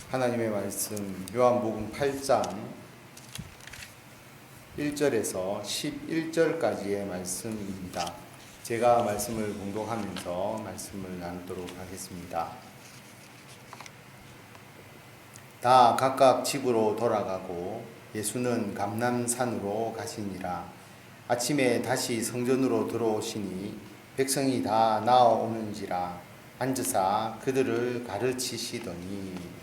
하나님의 말씀 요한복음 8장 1절에서 11절까지의 말씀입니다. 제가 말씀을 봉독하면서 말씀을 나누도록 하겠습니다. 다 각각 집으로 돌아가고 예수는 감람산으로 가시니라. 아침에 다시 성전으로 들어오시니 백성이 다 나아오는지라 앉으사 그들을 가르치시더니.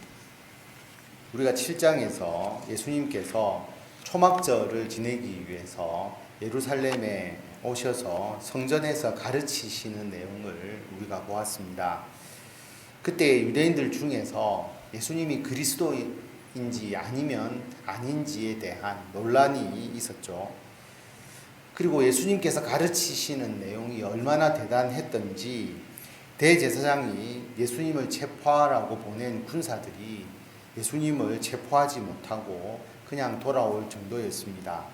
우리가 7장에서 예수님께서 초막절을 지내기 위해서 예루살렘에 오셔서 성전에서 가르치시는 내용을 우리가 보았습니다. 그때 유대인들 중에서 예수님이 그리스도인지 아니면 아닌지에 대한 논란이 있었죠. 그리고 예수님께서 가르치시는 내용이 얼마나 대단했던지 대제사장이 예수님을 체포하라고 보낸 군사들이 예수님을 체포하지 못하고 그냥 돌아올 정도였습니다.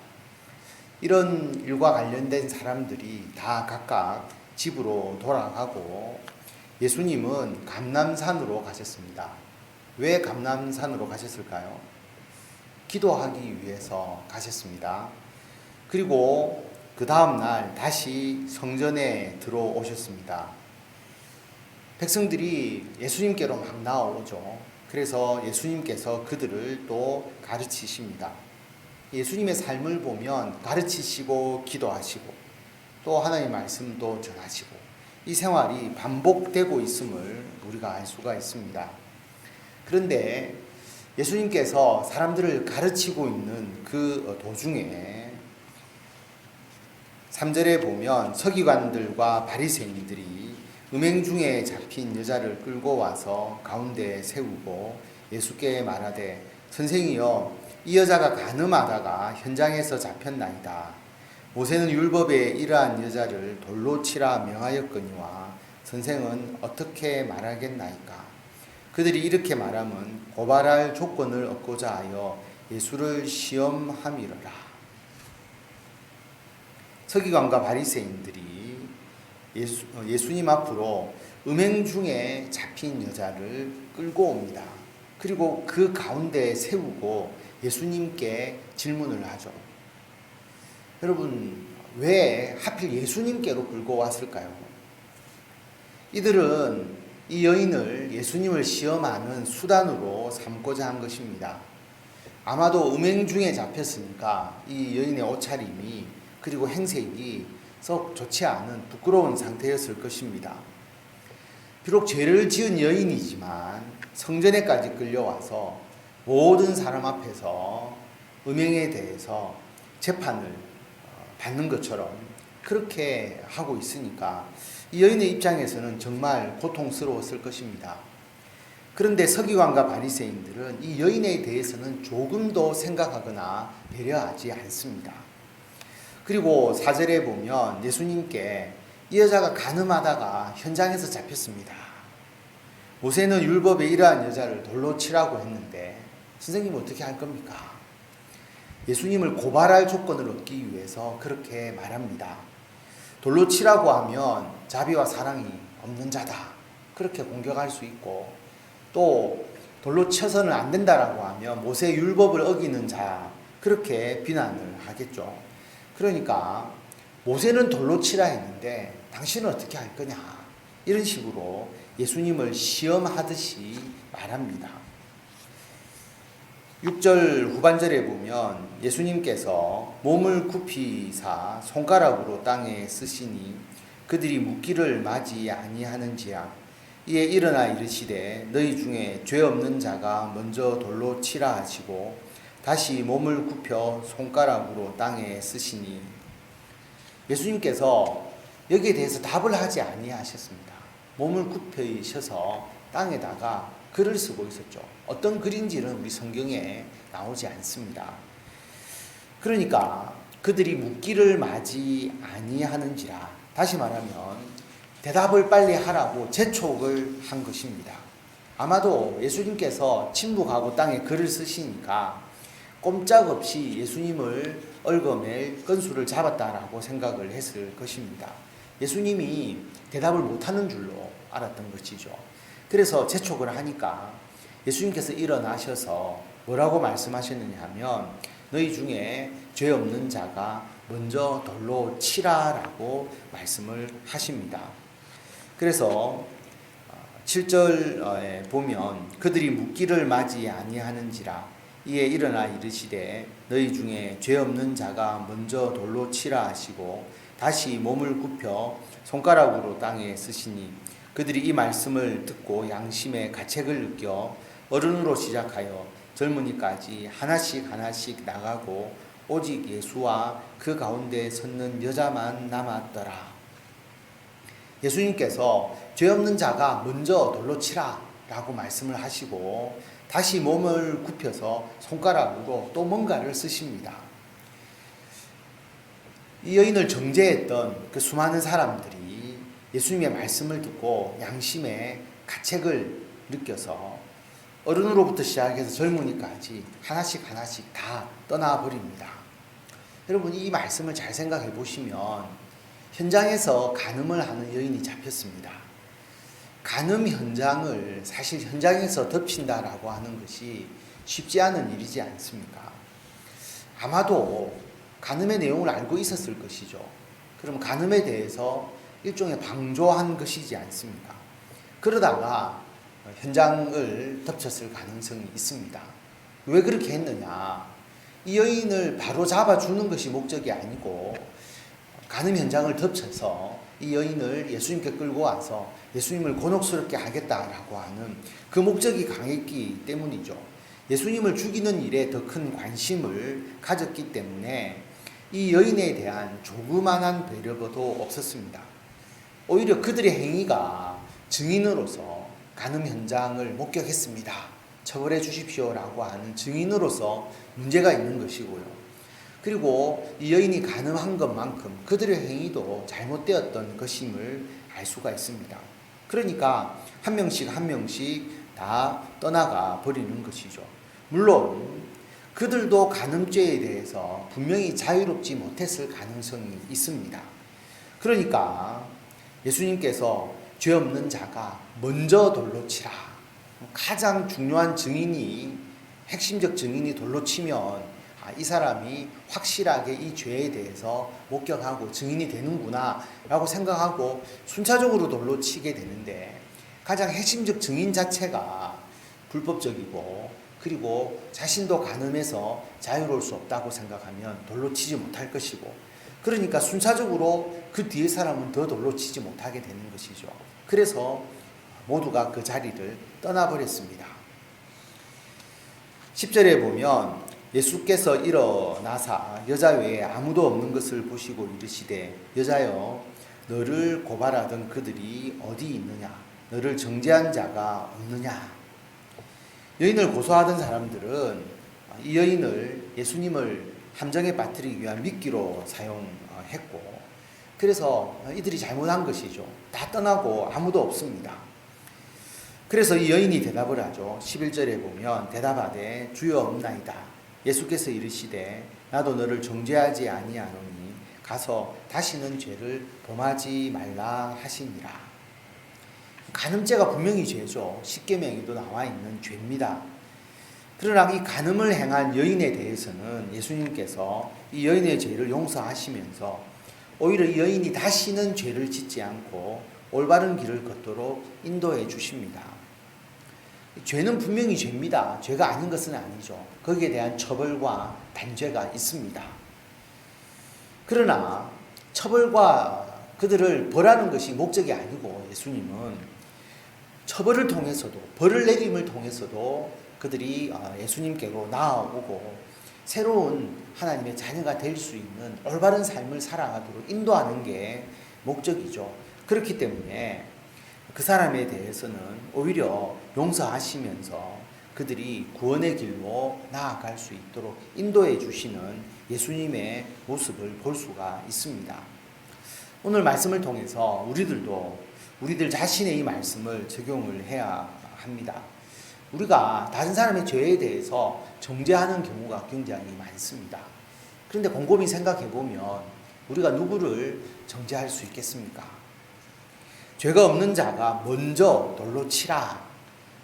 이런 일과 관련된 사람들이 다 각각 집으로 돌아가고 예수님은 감람산으로 가셨습니다. 왜 감람산으로 가셨을까요? 기도하기 위해서 가셨습니다. 그리고 그 다음 날 다시 성전에 들어오셨습니다. 백성들이 예수님께로 막 나오죠. 그래서 예수님께서 그들을 또 가르치십니다. 예수님의 삶을 보면 가르치시고 기도하시고 또 하나님의 말씀도 전하시고 이 생활이 반복되고 있음을 우리가 알 수가 있습니다. 그런데 예수님께서 사람들을 가르치고 있는 그 도중에 3절에 보면 서기관들과 바리새인들이 음행 중에 잡힌 여자를 끌고 와서 가운데에 세우고 예수께 말하되 선생이여 이 여자가 간음하다가 현장에서 잡혔나이다. 모세는 율법에 이러한 여자를 돌로 치라 명하였거니와 선생은 어떻게 말하겠나이까. 그들이 이렇게 말하면 고발할 조건을 얻고자 하여 예수를 시험함이러라. 서기관과 바리새인들이 예수님 앞으로 음행 중에 잡힌 여자를 끌고 옵니다. 그리고 그 가운데에 세우고 예수님께 질문을 하죠. 여러분, 왜 하필 예수님께로 끌고 왔을까요? 이들은 이 여인을 예수님을 시험하는 수단으로 삼고자 한 것입니다. 아마도 음행 중에 잡혔으니까 이 여인의 옷차림이 그리고 행색이 썩 좋지 않은 부끄러운 상태였을 것입니다. 비록 죄를 지은 여인이지만 성전에까지 끌려와서 모든 사람 앞에서 음행에 대해서 재판을 받는 것처럼 그렇게 하고 있으니까 이 여인의 입장에서는 정말 고통스러웠을 것입니다. 그런데 서기관과 바리새인들은 이 여인에 대해서는 조금도 생각하거나 배려하지 않습니다. 그리고 4절에 보면 예수님께 이 여자가 간음하다가 현장에서 잡혔습니다. 모세는 율법에 이러한 여자를 돌로 치라고 했는데 선생님 어떻게 할 겁니까? 예수님을 고발할 조건을 얻기 위해서 그렇게 말합니다. 돌로 치라고 하면 자비와 사랑이 없는 자다. 그렇게 공격할 수 있고 또 돌로 쳐서는 안 된다라고 하면 모세 율법을 어기는 자 그렇게 비난을 하겠죠. 그러니까 모세는 돌로 치라 했는데 당신은 어떻게 할 거냐 이런 식으로 예수님을 시험하듯이 말합니다. 6절 후반절에 보면 예수님께서 몸을 굽히사 손가락으로 땅에 쓰시니 그들이 묻기를 맞이 아니하는지야. 이에 일어나 이르시되 너희 중에 죄 없는 자가 먼저 돌로 치라 하시고 다시 몸을 굽혀 손가락으로 땅에 쓰시니. 예수님께서 여기에 대해서 답을 하지 아니하셨습니다. 몸을 굽히셔서 땅에다가 글을 쓰고 있었죠. 어떤 글인지는 우리 성경에 나오지 않습니다. 그러니까 그들이 묻기를 맞이 아니하는지라, 다시 말하면 대답을 빨리 하라고 재촉을 한 것입니다. 아마도 예수님께서 침묵하고 땅에 글을 쓰시니까 꼼짝없이 예수님을 얽어맬 건수를 잡았다라고 생각을 했을 것입니다. 예수님이 대답을 못하는 줄로 알았던 것이죠. 그래서 재촉을 하니까 예수님께서 일어나셔서 뭐라고 말씀하셨느냐 하면 너희 중에 죄 없는 자가 먼저 돌로 치라라고 말씀을 하십니다. 그래서 7절에 보면 그들이 묻기를 맞이 아니하는지라 이에 일어나 이르시되 너희 중에 죄 없는 자가 먼저 돌로 치라 하시고 다시 몸을 굽혀 손가락으로 땅에 쓰시니 그들이 이 말씀을 듣고 양심의 가책을 느껴 어른으로 시작하여 젊은이까지 하나씩 나가고 오직 예수와 그 가운데 섰는 여자만 남았더라. 예수님께서 죄 없는 자가 먼저 돌로 치라 라고 말씀을 하시고 다시 몸을 굽혀서 손가락으로 또 뭔가를 쓰십니다. 이 여인을 정죄했던 그 수많은 사람들이 예수님의 말씀을 듣고 양심의 가책을 느껴서 어른으로부터 시작해서 젊은이까지 하나씩 다 떠나버립니다. 여러분, 이 말씀을 잘 생각해 보시면 현장에서 간음을 하는 여인이 잡혔습니다. 간음 현장을 사실 현장에서 덮친다라고 하는 것이 쉽지 않은 일이지 않습니까? 아마도 간음의 내용을 알고 있었을 것이죠. 그럼 간음에 대해서 일종의 방조한 것이지 않습니까? 그러다가 현장을 덮쳤을 가능성이 있습니다. 왜 그렇게 했느냐? 이 여인을 바로 잡아주는 것이 목적이 아니고 간음 현장을 덮쳐서 이 여인을 예수님께 끌고 와서 예수님을 곤혹스럽게 하겠다라고 하는 그 목적이 강했기 때문이죠. 예수님을 죽이는 일에 더 큰 관심을 가졌기 때문에 이 여인에 대한 조그만한 배려도 없었습니다. 오히려 그들의 행위가 증인으로서 간음 현장을 목격했습니다, 처벌해 주십시오라고 하는 증인으로서 문제가 있는 것이고요. 그리고 이 여인이 간음한 것만큼 그들의 행위도 잘못되었던 것임을 알 수가 있습니다. 그러니까 한 명씩 다 떠나가 버리는 것이죠. 물론 그들도 간음죄에 대해서 분명히 자유롭지 못했을 가능성이 있습니다. 그러니까 예수님께서 죄 없는 자가 먼저 돌로 치라. 가장 중요한 증인이, 핵심적 증인이 돌로 치면 이 사람이 확실하게 이 죄에 대해서 목격하고 증인이 되는구나 라고 생각하고 순차적으로 돌로 치게 되는데, 가장 핵심적 증인 자체가 불법적이고 그리고 자신도 간음해서 자유로울 수 없다고 생각하면 돌로 치지 못할 것이고, 그러니까 순차적으로 그 뒤에 사람은 더 돌로 치지 못하게 되는 것이죠. 그래서 모두가 그 자리를 떠나버렸습니다. 10절에 보면 예수께서 일어나사 여자 외에 아무도 없는 것을 보시고 이르시되 여자여 너를 고발하던 그들이 어디 있느냐? 너를 정죄한 자가 없느냐? 여인을 고소하던 사람들은 이 여인을 예수님을 함정에 빠뜨리기 위한 미끼로 사용했고, 그래서 이들이 잘못한 것이죠. 다 떠나고 아무도 없습니다. 그래서 이 여인이 대답을 하죠. 11절에 보면 대답하되 주여 없나이다. 예수께서 이르시되 나도 너를 정죄하지 아니하노니 가서 다시는 죄를 범하지 말라 하시니라. 간음죄가 분명히 죄죠. 십계명에도 나와 있는 죄입니다. 그러나 이 간음을 행한 여인에 대해서는 예수님께서 이 여인의 죄를 용서하시면서 오히려 이 여인이 다시는 죄를 짓지 않고 올바른 길을 걷도록 인도해 주십니다. 죄는 분명히 죄입니다. 죄가 아닌 것은 아니죠. 거기에 대한 처벌과 단죄가 있습니다. 그러나 처벌과 그들을 벌하는 것이 목적이 아니고 예수님은 처벌을 통해서도, 벌을 내림을 통해서도 그들이 예수님께로 나아오고 새로운 하나님의 자녀가 될 수 있는 올바른 삶을 살아가도록 인도하는 게 목적이죠. 그렇기 때문에 그 사람에 대해서는 오히려 용서하시면서 그들이 구원의 길로 나아갈 수 있도록 인도해 주시는 예수님의 모습을 볼 수가 있습니다. 오늘 말씀을 통해서 우리들 자신의 이 말씀을 적용을 해야 합니다. 우리가 다른 사람의 죄에 대해서 정죄하는 경우가 굉장히 많습니다. 그런데 곰곰이 생각해 보면 우리가 누구를 정죄할 수 있겠습니까? 죄가 없는 자가 먼저 돌로 치라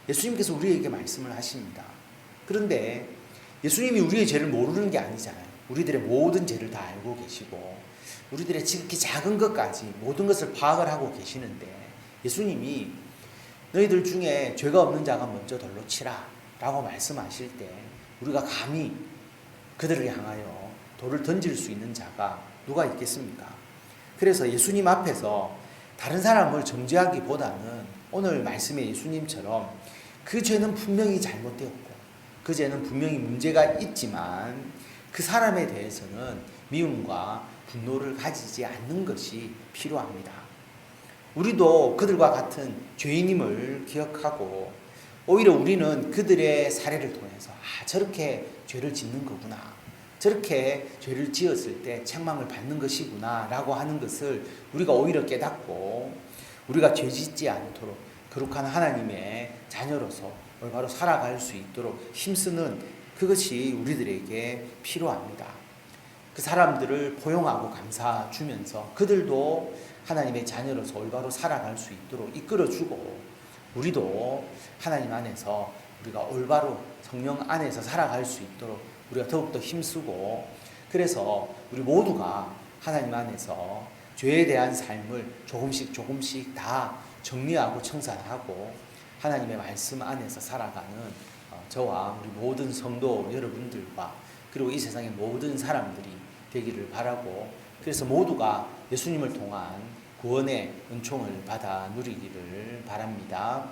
예수님께서 우리에게 말씀을 하십니다. 그런데 예수님이 우리의 죄를 모르는 게 아니잖아요. 우리들의 모든 죄를 다 알고 계시고 우리들의 지극히 작은 것까지 모든 것을 파악을 하고 계시는데 예수님이 너희들 중에 죄가 없는 자가 먼저 돌로 치라 라고 말씀하실 때 우리가 감히 그들을 향하여 돌을 던질 수 있는 자가 누가 있겠습니까? 그래서 예수님 앞에서 다른 사람을 정죄하기보다는 오늘 말씀의 예수님처럼 그 죄는 분명히 잘못되었고 그 죄는 분명히 문제가 있지만 그 사람에 대해서는 미움과 분노를 가지지 않는 것이 필요합니다. 우리도 그들과 같은 죄인임을 기억하고 오히려 우리는 그들의 사례를 통해서 저렇게 죄를 짓는 거구나, 저렇게 죄를 지었을 때 책망을 받는 것이구나 라고 하는 것을 우리가 오히려 깨닫고 우리가 죄 짓지 않도록 거룩한 하나님의 자녀로서 올바로 살아갈 수 있도록 힘쓰는 그것이 우리들에게 필요합니다. 그 사람들을 포용하고 감사 주면서 그들도 하나님의 자녀로서 올바로 살아갈 수 있도록 이끌어주고 우리도 하나님 안에서 우리가 올바로 성령 안에서 살아갈 수 있도록 우리가 더욱더 힘쓰고 그래서 우리 모두가 하나님 안에서 죄에 대한 삶을 조금씩 다 정리하고 청산하고 하나님의 말씀 안에서 살아가는 저와 우리 모든 성도 여러분들과 그리고 이 세상의 모든 사람들이 되기를 바라고 그래서 모두가 예수님을 통한 구원의 은총을 받아 누리기를 바랍니다.